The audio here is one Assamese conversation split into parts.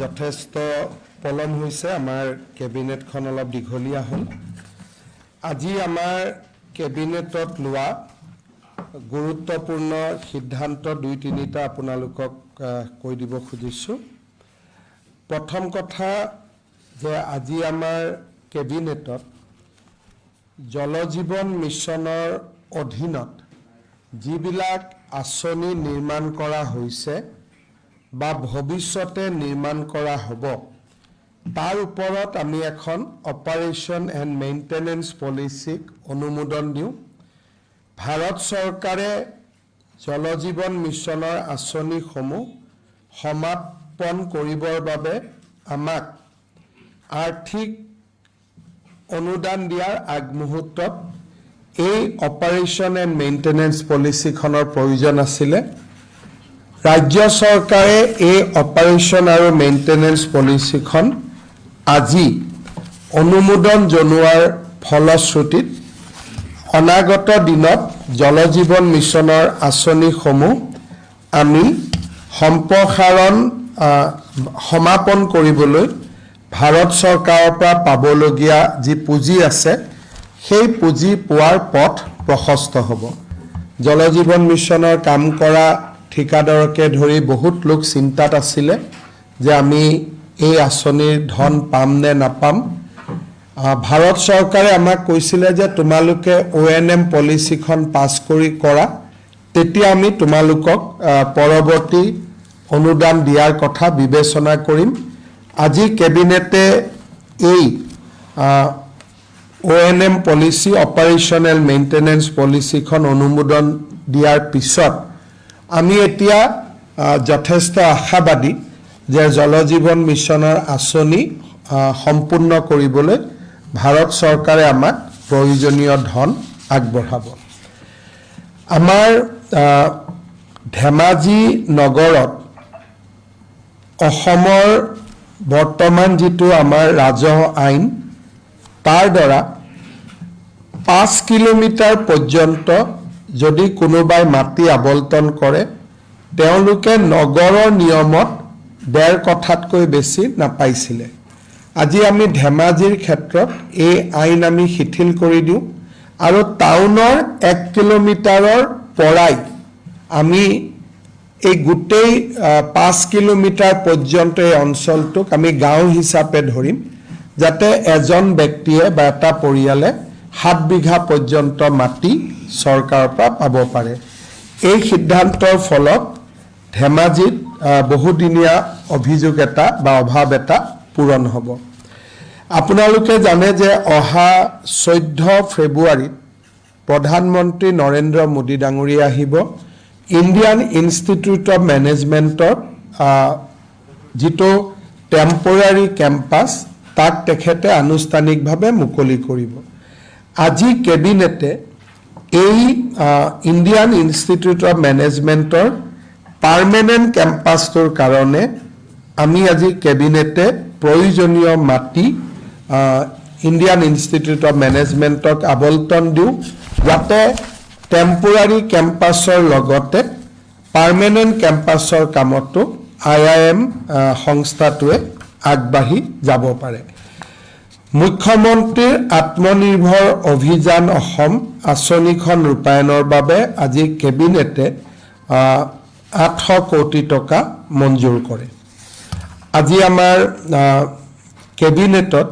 যথেষ্ট পলম হৈছে আমাৰ কেবিনেটখন অলপ দীঘলীয়া হ'ল আজি আমাৰ কেবিনেটত লোৱা গুৰুত্বপূৰ্ণ সিদ্ধান্ত দুই তিনিটা আপোনালোকক কৈ দিব খুজিছো প্ৰথম কথা যে আজি আমাৰ কেবিনেটত জল জীৱন মিছনৰ অধীনত যিবিলাক আঁচনি নিৰ্মাণ কৰা হৈছে বা ভৱিষ্যতে নিৰ্মাণ কৰা হ'ব তাৰ ওপৰত আমি এখন অপাৰেশ্যন এণ্ড মেইনটেনেন্স পলিচিক অনুমোদন দিওঁ ভাৰত চৰকাৰে জল জীৱন মিছনৰ আঁচনিসমূহ সমাপন কৰিবৰ বাবে আমাক আৰ্থিক অনুদান দিয়াৰ আগমুহূৰ্তত এই অপাৰেশ্যন এণ্ড মেইনটেনেন্স পলিচিখনৰ প্ৰয়োজন আছিলে ৰাজ্য চৰকাৰে এই অপাৰেশ্যন আৰু মেইনটেনেন্স পলিচিখন আজি অনুমোদন জনোৱাৰ ফলশ্ৰুতিত অনাগত দিনত জল জীৱন মিছনৰ আঁচনিসমূহ আমি সম্প্ৰসাৰণ সমাপন কৰিবলৈ ভাৰত চৰকাৰৰ পৰা পাবলগীয়া যি পুঁজি আছে সেই পুঁজি পোৱাৰ পথ প্ৰশস্ত হ'ব জল জীৱন মিছনৰ কাম কৰা ঠিকাদাৰকে ধৰি বহুত লোক চিন্তাত আছিলে যে আমি এই আঁচনিৰ ধন পাম নে নাপাম ভাৰত চৰকাৰে আমাক কৈছিলে যে তোমালোকে ONM পলিচিখন পাছ কৰি কৰা তেতিয়া আমি তোমালোকক পৰৱৰ্তী অনুদান দিয়াৰ কথা বিবেচনা কৰিম আজি কেবিনেটে এই ONM পলিচি অপাৰেশ্যনেল মেইনটেনেন্স পলিচিখন অনুমোদন দিয়াৰ পিছত আমি এতিয়া যথেষ্ট আশাবাদী যে জল জীৱন মিছনৰ আঁচনি সম্পূৰ্ণ কৰিবলৈ ভাৰত চৰকাৰে আমাক প্ৰয়োজনীয় ধন আগবঢ়াব আমাৰ ধেমাজি নগৰত অসমৰ বৰ্তমান যিটো আমাৰ ৰাজহ আইন তাৰ দ্বাৰা 5 কিলোমিটাৰ পৰ্যন্ত যদি কোনোবাই মাটি আবলটন কৰে তেওঁলোকে নগৰৰ নিয়মত 1.5 কঠাতকৈ বেছি নাপাইছিলে আজি আমি ধেমাজিৰ ক্ষেত্ৰত এই আইন আমি শিথিল কৰি দিওঁ আৰু টাউনৰ 1 কিলোমিটাৰৰ পৰাই আমি এই গোটেই 5 কিলোমিটাৰ পৰ্যন্ত এই অঞ্চলটোক আমি গাঁও হিচাপে ধৰিম যাতে এজন ব্যক্তিয়ে বা এটা পৰিয়ালে 7 বিঘা পৰ্যন্ত মাটি চৰকাৰৰ পৰা পাব পাৰে এই সিদ্ধান্তৰ ফলত ধেমাজিত বহুদিনীয়া অভিযোগ এটা বা অভাৱ এটা পূৰণ হ'ব আপোনালোকে জানে যে অহা 14 ফেব্ৰুৱাৰীত প্ৰধানমন্ত্ৰী নৰেন্দ্ৰ মোদী ডাঙৰীয়া আহিব ইণ্ডিয়ান ইনষ্টিটিউট অফ মেনেজমেণ্টৰ যিটো টেম্পৰাৰী কেম্পাছ তাক তেখেতে আনুষ্ঠানিকভাৱে মুকলি কৰিব আজি কেবিনেটে এই ইণ্ডিয়ান ইনষ্টিটিউট অফ মেনেজমেণ্টৰ পাৰ্মানেণ্ট কেম্পাছটোৰ কাৰণে আমি আজি কেবিনেটে প্ৰয়োজনীয় মাটি ইণ্ডিয়ান ইনষ্টিটিউট অফ মেনেজমেণ্টক আবলটন দিওঁ যাতে টেম্পৰাৰী কেম্পাছৰ লগতে পাৰ্মানেণ্ট কেম্পাছৰ কামতো IIM সংস্থাটোৱে আগবাঢ়ি যাব পাৰে মুখ্যমন্ত্ৰীৰ আত্মনিৰ্ভৰ অভিযান অসম আঁচনিখন ৰূপায়ণৰ বাবে আজি কেবিনেটে 800 কোটি টকা মঞ্জুৰ কৰে আজি আমাৰ কেবিনেটত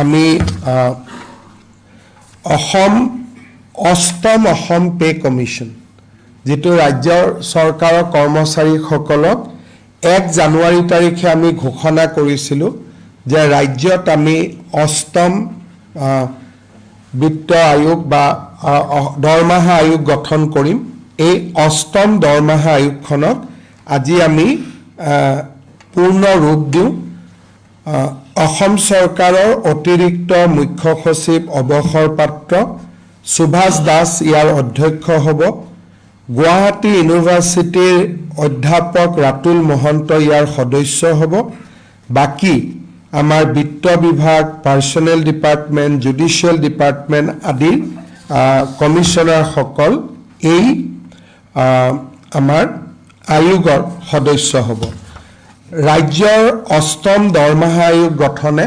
আমি অষ্টম অসম পে কমিশ্যন যিটো ৰাজ্যৰ চৰকাৰৰ কৰ্মচাৰীসকলক 1 জানুৱাৰী তাৰিখে আমি ঘোষণা কৰিছিলোঁ যে ৰাজ্যত আমি অষ্টম বিত্ত আয়োগ বা দৰমহা আয়োগ গঠন কৰিম এই অষ্টম দৰমহা আয়োগখনক আজি আমি পূৰ্ণ ৰূপ দিওঁ অসম চৰকাৰৰ অতিৰিক্ত মুখ্য সচিব অৱসৰপ্ৰাপ্ত সুভাষ দাস ইয়াৰ অধ্যক্ষ হ'ব গুৱাহাটী ইউনিভাৰ্চিটিৰ অধ্যাপক ৰাতুল মহন্ত ইয়াৰ সদস্য হ'ব বাকি আমাৰ বিত্ত বিভাগ পাৰ্চনেল ডিপাৰ্টমেণ্ট জুডিচিয়েল ডিপাৰ্টমেণ্ট আদি কমিশ্যনাৰসকল এই আমাৰ আয়োগৰ সদস্য হ'ব ৰাজ্যৰ অষ্টম দৰমহা আয়োগ গঠনে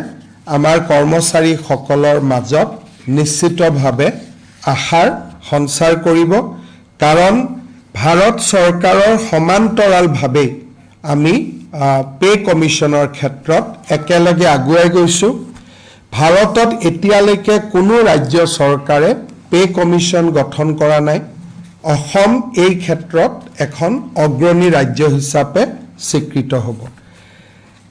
আমাৰ কৰ্মচাৰীসকলৰ মাজত নিশ্চিতভাৱে আশাৰ সঞ্চাৰ কৰিব, কাৰণ ভাৰত চৰকাৰৰ সমান্তৰালভাৱে আমি পে কমিশ্যনৰ ক্ষেত্ৰত একেলগে আগুৱাই গৈছোঁ। ভাৰতত এতিয়ালৈকে কোনো ৰাজ্য চৰকাৰে পে কমিশ্যন গঠন কৰা নাই। অসম এই ক্ষেত্ৰত এখন অগ্ৰণী ৰাজ্য হিচাপে স্বীকৃত হ'ব।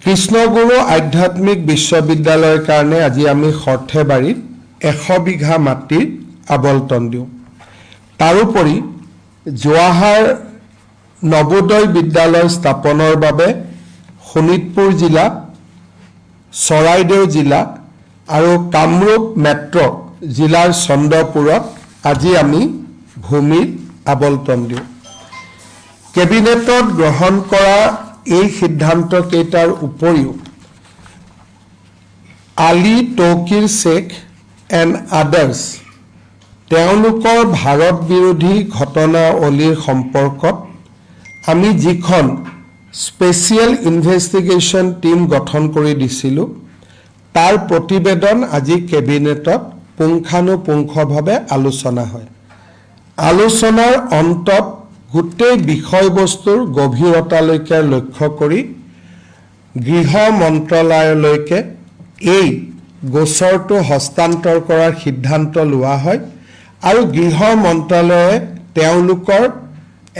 কৃষ্ণগুৰু আধ্যাত্মিক বিশ্ববিদ্যালয়ৰ কাৰণে আজি আমি সৰ্থেবাৰীত 100 বিঘা মাটিৰ আবণ্টন দিওঁ। তাৰোপৰি জৱাহাৰ নবোদয় বিদ্যালয় স্থাপনৰ বাবে শোণিতপুৰ জিলা, চৰাইদেউ জিলা আৰু কামৰূপ মেট্ৰ' জিলাৰ চন্দ্ৰপুৰত আজি আমি ভূমিৰ আবণ্টন দিওঁ। কেবিনেটত গ্ৰহণ কৰা এই সিদ্ধান্তকেইটাৰ উপৰিও আলী তৌকিৰ শ্বেখ এণ্ড আদাৰ্ছ তেওঁলোকৰ ভাৰত বিৰোধী ঘটনাৱলীৰ সম্পৰ্কত আমি যিখন স্পেচিয়েল ইনভেষ্টিগেশ্যন টীম গঠন কৰি দিছিলোঁ, তাৰ প্ৰতিবেদন আজি কেবিনেটত পুংখানুপুংখভাৱে আলোচনা হয়। আলোচনাৰ অন্তত গোটেই বিষয়বস্তুৰ গভীৰতালৈকে লক্ষ্য কৰি গৃহ মন্ত্ৰালয়লৈকে এই গোচৰটো হস্তান্তৰ কৰাৰ সিদ্ধান্ত লোৱা হয় আৰু গৃহ মন্ত্ৰালয়ে তেওঁলোকৰ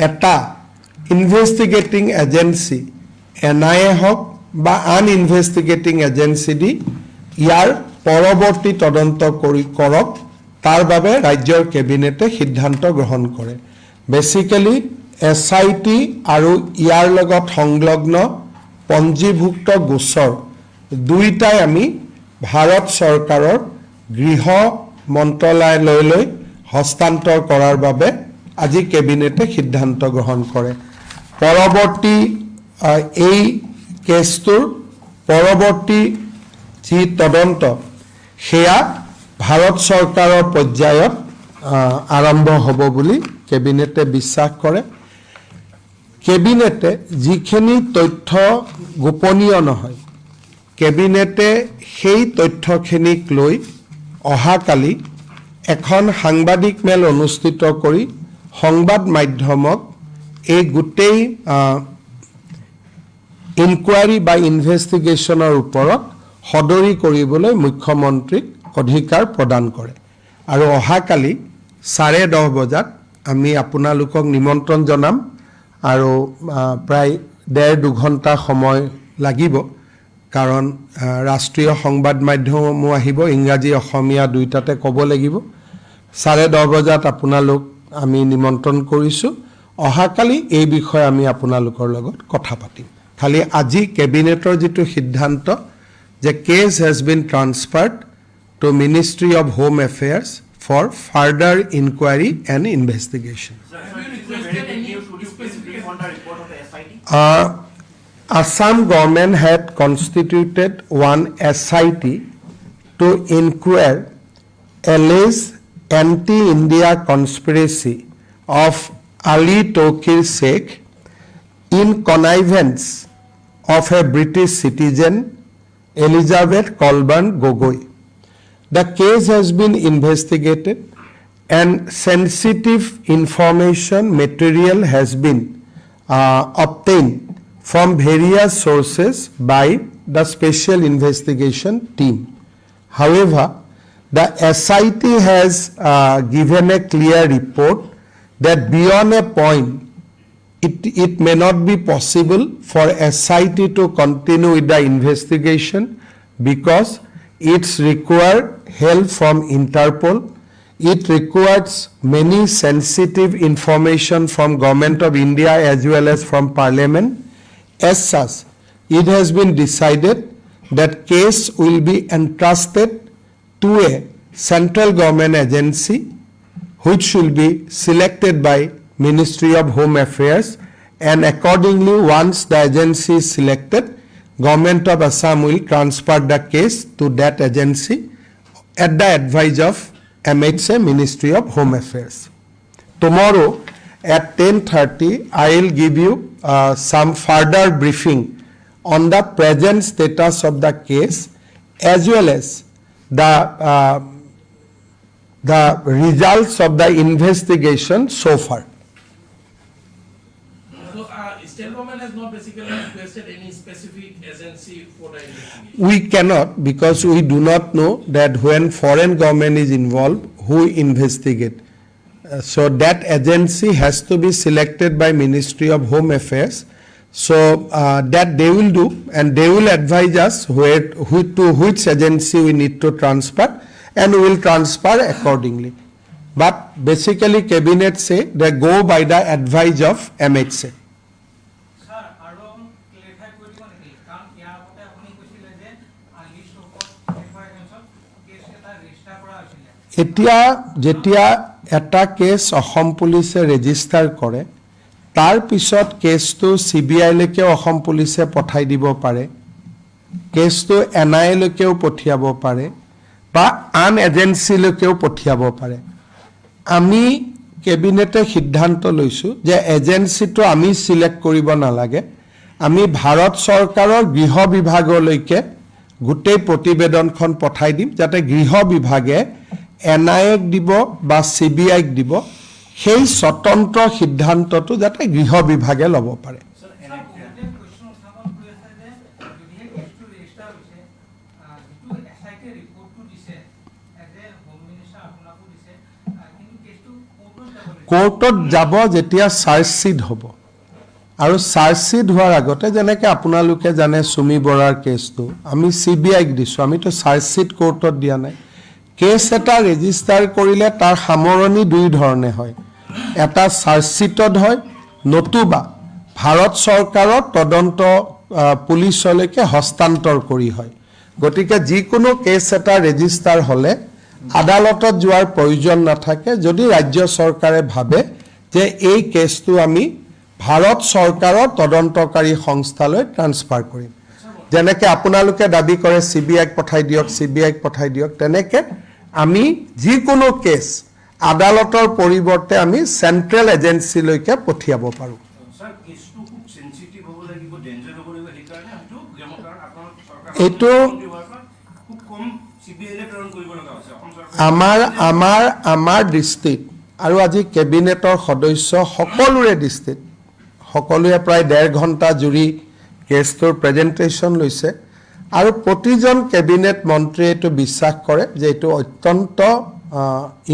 এটা ইনভেষ্টিগেটিং এজেঞ্চি NIA হওক বা আন ইনভেষ্টিগেটিং এজেঞ্চি দি ইয়াৰ পৰৱৰ্তী তদন্ত কৰক, তাৰ বাবে ৰাজ্যৰ কেবিনেটে সিদ্ধান্ত গ্ৰহণ কৰে। বেচিকেলি SIT আৰু ইয়াৰ লগত সংলগ্ন পঞ্জীভুক্ত গোচৰ দুইটাই আমি ভাৰত চৰকাৰৰ গৃহ মন্ত্ৰালয়লৈ হস্তান্তৰ কৰাৰ বাবে আজি কেবিনেটে সিদ্ধান্ত গ্ৰহণ কৰে। পৰৱৰ্তী এই কেছটোৰ পৰৱৰ্তী যি তদন্ত সেয়া ভাৰত চৰকাৰৰ পৰ্যায়ত আৰম্ভ হ'ব বুলি কেবিনেটে বিশ্বাস কৰে। কেবিনেটে যিখিনি তথ্য গোপনীয় নহয়, কেবিনেটে সেই তথ্যখিনিক লৈ অহাকালি এখন সাংবাদিক মেল অনুষ্ঠিত কৰি সংবাদ মাধ্যমক এই গোটেই ইনকুৱাৰী বা ইনভেষ্টিগেশ্যনৰ ওপৰত সদৰি কৰিবলৈ মুখ্যমন্ত্ৰীক অধিকাৰ প্ৰদান কৰে। আৰু অহাকালি 10:30 বজাত আমি আপোনালোকক নিমন্ত্ৰণ জনাম আৰু প্ৰায় 1.5-2 ঘণ্টা সময় লাগিব, কাৰণ ৰাষ্ট্ৰীয় সংবাদ মাধ্যমসমূহ আহিব, ইংৰাজী অসমীয়া দুইটাতে ক'ব লাগিব। 10:30 বজাত আপোনালোক আমি নিমন্ত্ৰণ কৰিছোঁ। অহাকালি এই বিষয়ে আমি আপোনালোকৰ লগত কথা পাতিম। খালি আজি কেবিনেটৰ যিটো সিদ্ধান্ত যে case has been transferred to ministry of home affairs for further inquiry and investigation. Assam government had constituted one SIT to inquire alleged anti-India conspiracy of Ali Tokir Sheikh in connivance of a British citizen, Elizabeth Colburn Gogoi. The case has been investigated and sensitive information material has been obtained from various sources by the Special Investigation Team. However, the SIT has given a clear report that beyond a point, it may not be possible for SIT to continue with the investigation because it's require help from Interpol. It requires many sensitive information from Government of India as well as from Parliament. As such, it has been decided that case will be entrusted to a central government agency which will be selected by Ministry of Home Affairs, and accordingly once the agency is selected, Government of Assam will transfer the case to that agency at the advice of MHA, Ministry of Home Affairs. Tomorrow at 10:30 I will give you some further briefing on the present status of the case as well as the results of the investigation so far. So, state government has not basically requested any specific agency for the investigation. We cannot, because we do not know that when foreign government is involved, who investigate. So that agency has to be selected by Ministry of Home Affairs. So that they will do, and they will advise us to which agency we need to transfer, and we will transfer accordingly. But basically cabinet say they go by the advice of MHA. এতিয়া যেতিয়া এটা কেছ অসম পুলিচে ৰেজিষ্টাৰ কৰে, তাৰ পিছত কেছটো CBI-লৈকে অসম পুলিচে পঠাই দিব পাৰে, কেছটো NIA-লৈকেও পঠিয়াব পাৰে বা আন এজেঞ্চিলৈকেও পঠিয়াব পাৰে। আমি কেবিনেটে সিদ্ধান্ত লৈছোঁ যে এজেঞ্চিটো আমি চিলেক্ট কৰিব নালাগে, আমি ভাৰত চৰকাৰৰ গৃহ বিভাগলৈকে গোটেই প্ৰতিবেদনখন পঠাই দিম, যাতে গৃহ বিভাগে NIA-ক দিব বা CBI-ক দিব, সেই স্বতন্ত্ৰ সিদ্ধান্তটো যাতে গৃহ বিভাগে ল'ব পাৰে। কোৰ্টত যাব যেতিয়া চাৰ্জশ্বিট হ'ব, আৰু চাৰ্জশ্বিট হোৱাৰ আগতে যেনেকৈ আপোনালোকে জানে চুমি বৰাৰ কেছটো আমি CBI-ক দিছোঁ, আমিতো চাৰ্জশ্বিট কোৰ্টত দিয়া নাই। কেছ এটা ৰেজিষ্টাৰ কৰিলে তাৰ সামৰণি দুই ধৰণে হয়, এটা চাৰ্জশ্বিটত হয়, নতুবা ভাৰত চৰকাৰৰ তদন্ত পুলিচলৈকে হস্তান্তৰ কৰি হয়। গতিকে যিকোনো কেছ এটা ৰেজিষ্টাৰ হ'লে আদালতত যোৱাৰ প্ৰয়োজন নাথাকে, যদি ৰাজ্য চৰকাৰে ভাবে যে এই কেছটো আমি ভাৰত চৰকাৰৰ তদন্তকাৰী সংস্থালৈ ট্ৰান্সফাৰ কৰিম, যেনেকৈ আপোনালোকে দাবী কৰে CBI-ক পঠাই দিয়ক, CBI-ক পঠাই দিয়ক, তেনেকৈ আমি যিকোনো কেছ আদালতৰ পৰিৱৰ্তে আমি চেণ্ট্ৰেল এজেঞ্চিলৈকে পঠিয়াব পাৰোঁ। এইটো আমাৰ দৃষ্টিত আৰু আজি কেবিনেটৰ সদস্য সকলোৰে দৃষ্টিত, সকলোৱে প্ৰায় 1.5 ঘণ্টা জুৰি কেছটোৰ প্ৰেজেণ্টেশ্যন লৈছে, আৰু প্ৰতিজন কেবিনেট মন্ত্ৰীয়ে এইটো বিশ্বাস কৰে যে এইটো অত্যন্ত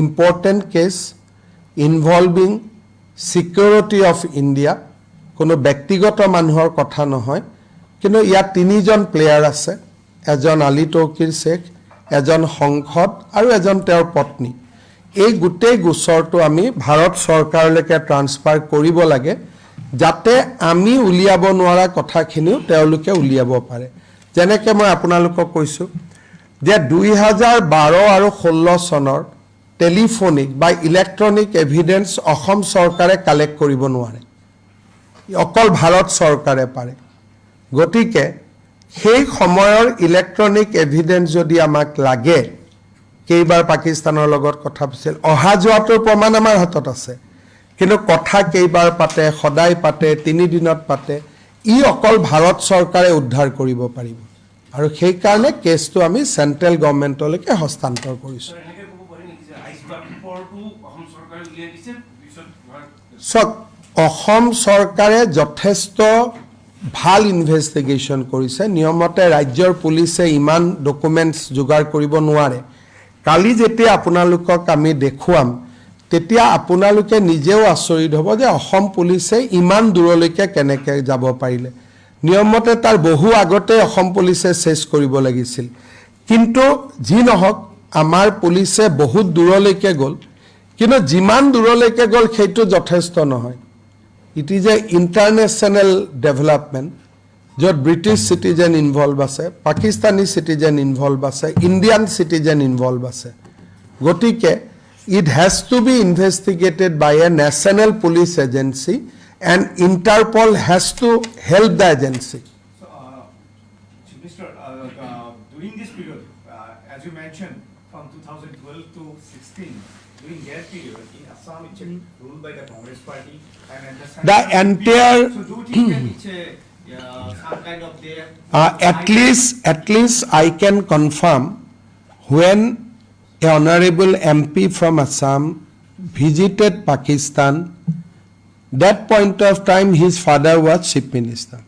important case involving security of India, কোনো ব্যক্তিগত মানুহৰ কথা নহয়, কিন্তু ইয়াত 3জন প্লেয়াৰ আছে, এজন আলী তৌকিৰ শ্বেখ, এজন সংসদ আৰু এজন তেওঁৰ পত্নী। এই গোটেই গোচৰটো আমি ভাৰত চৰকাৰলৈকে ট্ৰান্সফাৰ কৰিব লাগে, যাতে আমি উলিয়াব নোৱাৰা কথাখিনিও তেওঁলোকে উলিয়াব পাৰে। যেনেকৈ মই আপোনালোকক কৈছোঁ যে 2012 আৰু 16 চনৰ টেলিফোনিক বা ইলেক্ট্ৰনিক এভিডেন্স অসম চৰকাৰে কালেক্ট কৰিব নোৱাৰে, অকল ভাৰত চৰকাৰে পাৰে। গতিকে সেই সময়ৰ ইলেক্ট্ৰনিক এভিডেন্স যদি আমাক লাগে, কেইবাৰ পাকিস্তানৰ লগত কথা পাতিছিল, অহা যোৱাটোৰ প্ৰমাণ আমাৰ হাতত আছে, কিন্তু কথা কেইবাৰ পাতে, সদায় পাতে, 3 দিনত পাতে, ই অকল ভাৰত চৰকাৰে উদ্ধাৰ কৰিব পাৰিব, আৰু সেইকাৰণে কেছটো আমি চেণ্ট্ৰেল গভৰ্ণমেণ্টলৈকে হস্তান্তৰ কৰিছোঁ। চাওক, অসম চৰকাৰে যথেষ্ট ভাল ইনভেষ্টিগেশ্যন কৰিছে, নিয়মতে ৰাজ্যৰ পুলিচে ইমান ডকুমেণ্টছ যোগাৰ কৰিব নোৱাৰে। কালি যেতিয়া আপোনালোকক আমি দেখুৱাম, তেতিয়া আপোনালোকে নিজেও আচৰিত হ'ব যে অসম পুলিচে ইমান দূৰলৈকে কেনেকৈ যাব পাৰিলে। নিয়মতে তাৰ বহু আগতে অসম পুলিচে চেছ কৰিব লাগিছিল, কিন্তু যি নহওক আমাৰ পুলিচে বহুত দূৰলৈকে গ'ল, কিন্তু যিমান দূৰলৈকে গ'ল সেইটো যথেষ্ট নহয়। It is a international development, য'ত ব্ৰিটিছ চিটিজেন ইনভলভ আছে, পাকিস্তানী চিটিজেন ইনভলভ আছে, ইণ্ডিয়ান চিটিজেন ইনভলভ আছে। গতিকে it has to be investigated by a national police agency, and Interpol has to help the agency. So, Mr. During this period, as you mentioned, from 2012 to 16, during that period, in Assam, it's ruled by the Congress Party, and at the The entire So, do you think that some kind of their. At least I can confirm when a honorable MP from Assam visited Pakistan, that point of time his father was chief minister.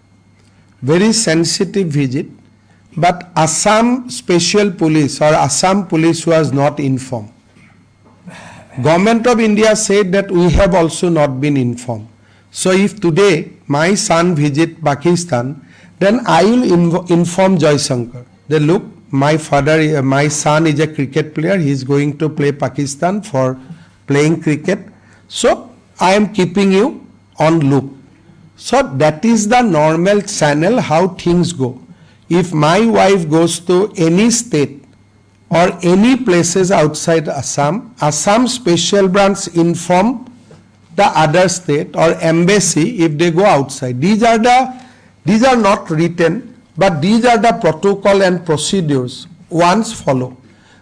Very sensitive visit, but Assam Special Police or Assam Police was not informed. Government of India said that we have also not been informed. So if today my son visit Pakistan, then I will inform Joy Shankar. They look, my son is a cricket player. He is going to play Pakistan for playing cricket. So I am keeping you on loop. So that is the normal channel how things go. If my wife goes to any state or any places outside Assam, Assam Special Branch inform the other state or embassy if they go outside. These are not written, but these are the protocol and procedures once follow.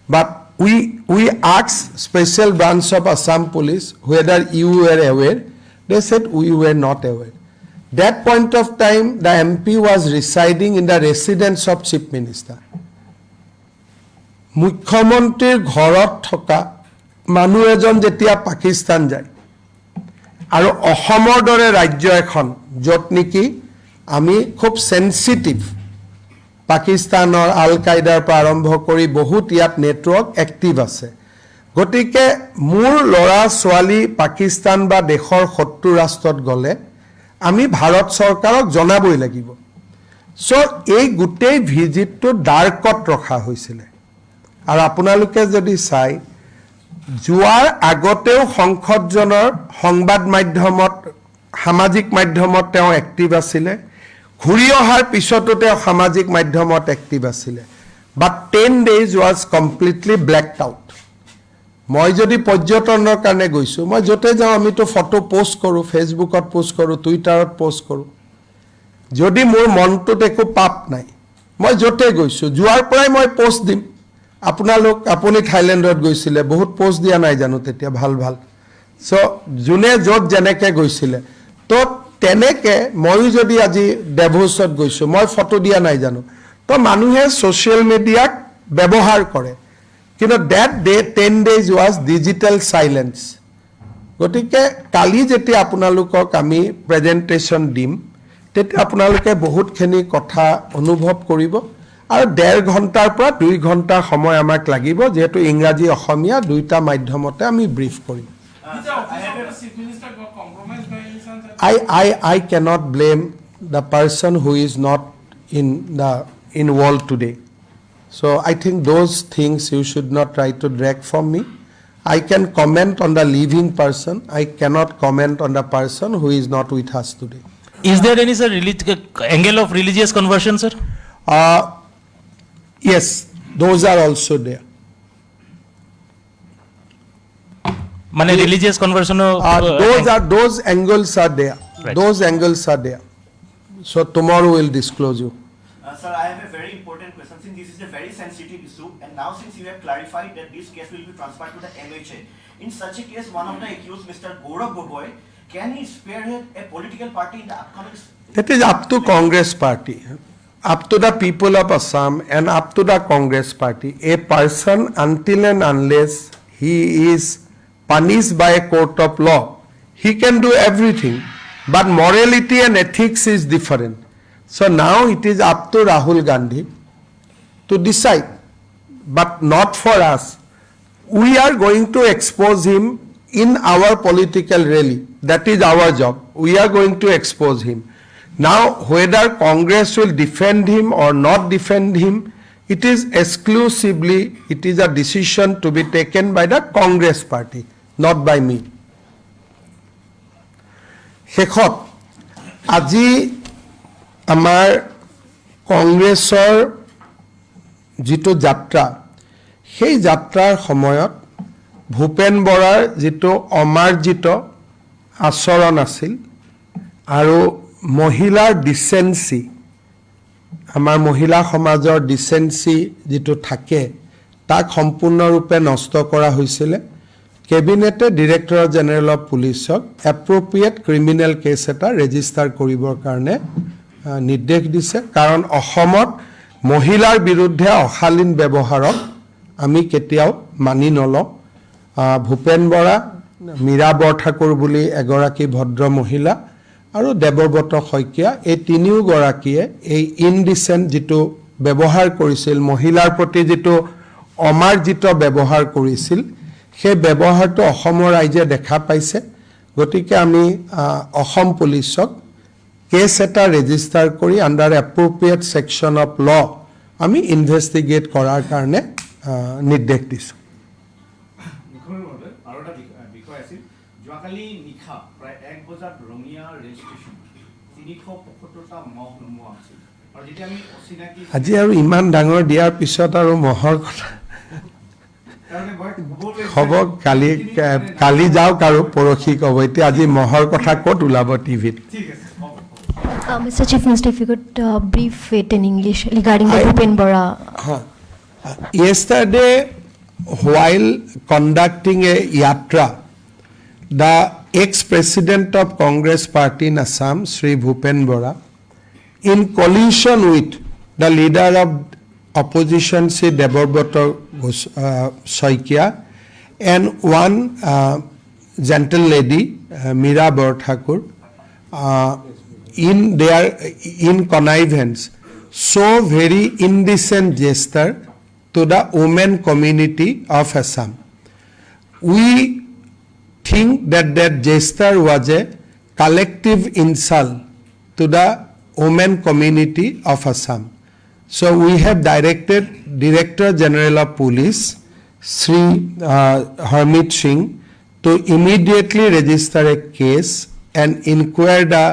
But we asked Special Branch of Assam Police whether you were aware. They said we were not aware. That point of time, the MP was residing in the residence of Chief Minister. মুখ্যমন্ত্ৰীৰ ঘৰত থকা মানুহ এজন যেতিয়া পাকিস্তান যায় আৰু অসমৰ দৰে ৰাজ্য এখন য'ত নেকি আমি খুব সেনসিটিভ পাকিস্তানৰ আল কায়দাৰ পৰা আৰম্ভ কৰি বহুত ইয়াত নেটৱৰ্ক এক্টিভ আছে গতিকে মোৰ লৰা ছোৱালী পাকিস্তান বা দেশৰ শত্ৰু ৰাষ্ট্ৰত গলে আমি ভাৰত চৰকাৰক জনাবই লাগিব সো এই গুটেই ভিজিটটো ডাৰ্কত ৰখা হৈছিল আৰু আপোনালোকে যদি চাই জুৱাৰ আগতেও সংসদজনৰ সংবাদ মাধ্যমত সামাজিক মাধ্যমত তেওঁ এক্টিভ আছিল ঘুৰি অহাৰ পিছতো তেওঁ সামাজিক মাধ্যমত এক্টিভ আছিল বাট 10 days was completely blacked out মই যদি পৰ্যটনৰ কাৰণে গৈছো মই যতে যাও আমি তো ফটো পোষ্ট কৰো ফেসবুকত পোষ্ট কৰো টুইটাৰত পোষ্ট কৰো যদি মোৰ মনটোত একো পাপ নাই মই যতে গৈছো জুৱাৰ পৰাই মই পোষ্ট দিম আপুনি থাইল্যান্ডত গৈছিলে বহুত পোষ্ট দিয়া নাই জানো তেতিয়া ভাল সো জুনে যত জেনেকে গৈছিলে তো তেনেকে মই যদি আজি ডেভোছত গৈছো মই ফটো দিয়া নাই জানো তো মানুহে সোশ্যাল মিডিয়াক ব্যৱহাৰ কৰে কিন্তু that day 10 days was digital silence গতিকে কালি যেতিয়া আপোনালোকক আমি প্ৰেজেন্টেশন দিম তেতিয়া আপোনালোকে বহুতখিনি কথা অনুভৱ কৰিব আৰু 1.5 ঘণ্টাৰ পৰা 2 ঘণ্টা সময় আমাক লাগিব যেহেতু ইংৰাজী অসমীয়া দুইটা মাধ্যমতে আমি ব্ৰিফ কৰিম Did the office of the chief minister got compromised by any chance? I cannot blame the person who is not involved today. So I think those things you should not try to drag from me. I can comment on the living person. I cannot comment on the person who is not with us today. Is there any sir angle of religious conversion, sir? Yes, those are also there. Mane religious conversion. Those angles are there. Right. Those angles are there. So tomorrow we'll disclose you. Sir, I have a very important question. Since this is a very sensitive issue, and now since you have clarified that this case will be transferred to the MHA, in such a case, one of the accused, Mr. Gaurav Gogoi, can he spearhead a political party in the upcoming? That is up to Congress party, up to the people of Assam and up to the Congress party. A person, until and unless he is punished by a court of law, he can do everything. But morality and ethics is different. So now it is up to Rahul Gandhi to decide, but not for us. We are going to expose him in our political rally. That is our job. We are going to expose him. Now, whether Congress will defend him or not defend him, it is a decision to be taken by the Congress party, not by me. শেষত আজি আমাৰ কংগ্ৰেছৰ যিটো যাত্ৰা সেই যাত্ৰাৰ সময়ত ভূপেন বৰাৰ যিটো অমাৰ্জিত আচৰণ আছিল আৰু মহিলাৰ ডিসেন্সি আমাৰ মহিলা সমাজৰ ডিসেন্সি যিটো থাকে তাক সম্পূৰ্ণৰূপে নষ্ট কৰা হৈছিল কেবিনেটে ডিৰেক্টৰ জেনেৰেল অফ পুলিচক এপ্ৰোপ্ৰিয়েট ক্ৰিমিনেল কেছ এটা ৰেজিষ্টাৰ কৰিবৰ কাৰণে নিৰ্দেশ দিছে কাৰণ অসমত মহিলাৰ বিৰুদ্ধে অশালীন ব্যৱহাৰক আমি কেতিয়াও মানি নলওঁ ভূপেন বৰা মীৰা বৰঠাকুৰ বুলি এগৰাকী ভদ্ৰ মহিলা আৰু দেৱব্ৰত শইকীয়া এই তিনিওগৰাকীয়ে এই ইনডিচেণ্ট যিটো ব্যৱহাৰ কৰিছিল মহিলাৰ প্ৰতি যিটো অমাৰ্জিত ব্যৱহাৰ কৰিছিল সেই ব্যৱহাৰটো অসমৰ ৰাইজে দেখা পাইছে গতিকে আমি অসম পুলিচক কেছ এটা ৰেজিষ্টাৰ কৰি under appropriate section of law আমি ইনভেষ্টিগেট কৰাৰ কাৰণে নিৰ্দেশ দিছোঁ মুখ্যমন্ত্ৰী মহোদয় আৰু এটা বিষয় আছিল যোৱাকালি নিশা প্ৰায় 1 বজাত ৰঙিয়া ৰেল ষ্টেচন 375টা মহ নোমোৱা হৈছিল আৰু যেতিয়া আমি অচিনাকি আজি আৰু ইমান ডাঙৰ দিয়াৰ পিছত আৰু মহৰ কথা তাৰমানে মই হ'ব কালি যাওক আৰু পৰহি ক'ব এতিয়া আজি মহৰ কথা ক'ত ওলাব টিভিত ঠিক আছে হ'ব Mr. Chief Minister, if you could brief it in English regarding the Bhupen Bora. Yesterday, while conducting a yatra, the ex-president of Congress Party in Assam, Sri Bhupen Bora, in collision with the leader of opposition, Sri Deborabroto Soikia, and one gentle lady, Mira Borthakur, in connivance, so very indecent gesture to the women community of Assam. We think that gesture was a collective insult to the women community of Assam. So we have directed Director General of Police, Sri Harmeet Singh, to immediately register a case and inquire the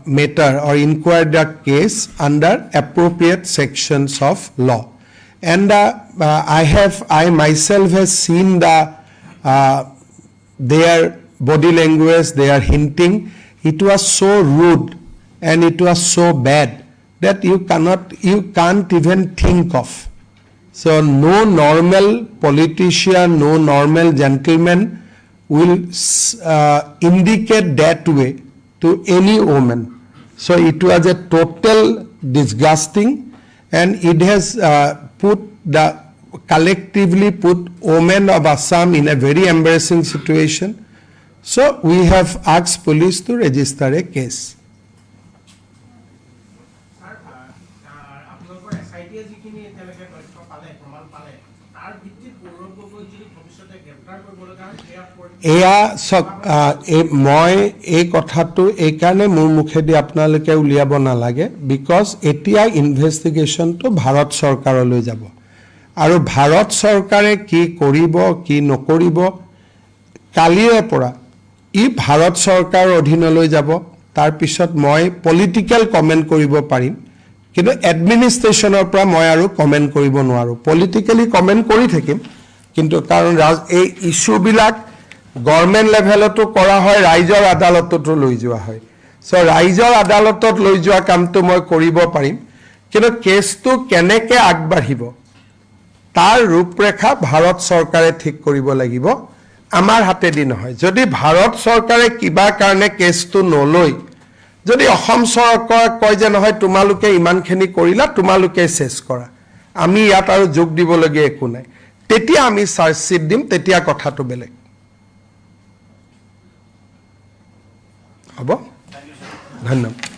matter or inquire the case under appropriate sections of law. And I myself have seen their body language, they are hinting. It was so rude and it was so bad that you can't even think of. So no normal politician, no normal gentleman will indicate that way to any woman. So it was a total disgusting and it has collectively put women of Assam in a very embarrassing situation. So we have asked police to register a case. আপোনালোকৰ এছআইটিয়ে যিখিনি এতিয়ালৈকে তথ্য পালে প্ৰমাণ পালে তাৰ ভিত্তিত গৌৰৱ গগৈক যদি ভৱিষ্যতে গ্ৰেপ্তাৰ কৰিব লগা হয় এয়া চাওক মই এই কথাটো এইকাৰণে মোৰ মুখেদি আপোনালোকে উলিয়াব নালাগে বিকজ এতিয়া ইনভেষ্টিগেশ্যনটো ভাৰত চৰকাৰলৈ যাব আৰু ভাৰত চৰকাৰে কি কৰিব কি নকৰিব কালিৰে পৰা ই ভাৰত চৰকাৰৰ অধীনলৈ যাব তাৰপিছত মই পলিটিকেল কমেণ্ট কৰিব পাৰিম কিন্তু এডমিনিষ্ট্ৰেশ্যনৰ পৰা মই আৰু কমেণ্ট কৰিব নোৱাৰোঁ পলিটিকেলি কমেণ্ট কৰি থাকিম কিন্তু কাৰণ এই ইছ্যুবিলাক গভৰ্ণমেণ্ট লেভেলতো কৰা হয় ৰাইজৰ আদালততো লৈ যোৱা হয় চ' ৰাইজৰ আদালতত লৈ যোৱা কামটো মই কৰিব পাৰিম কিন্তু কেছটো কেনেকৈ আগবাঢ়িব তাৰ ৰূপৰেখা ভাৰত চৰকাৰে ঠিক কৰিব লাগিব আমাৰ হাতেদি নহয় যদি ভাৰত চৰকাৰে কিবা কাৰণে কেছটো নলয় যদি অসম চৰকাৰে কয় যে নহয় তোমালোকে ইমানখিনি কৰিলা তোমালোকে চেছ কৰা আমি ইয়াত আৰু যোগ দিবলগীয়া একো নাই তেতিয়া আমি চাৰ্জশ্বিট দিম তেতিয়া কথাটো বেলেগ হ'ব ধন্যবাদ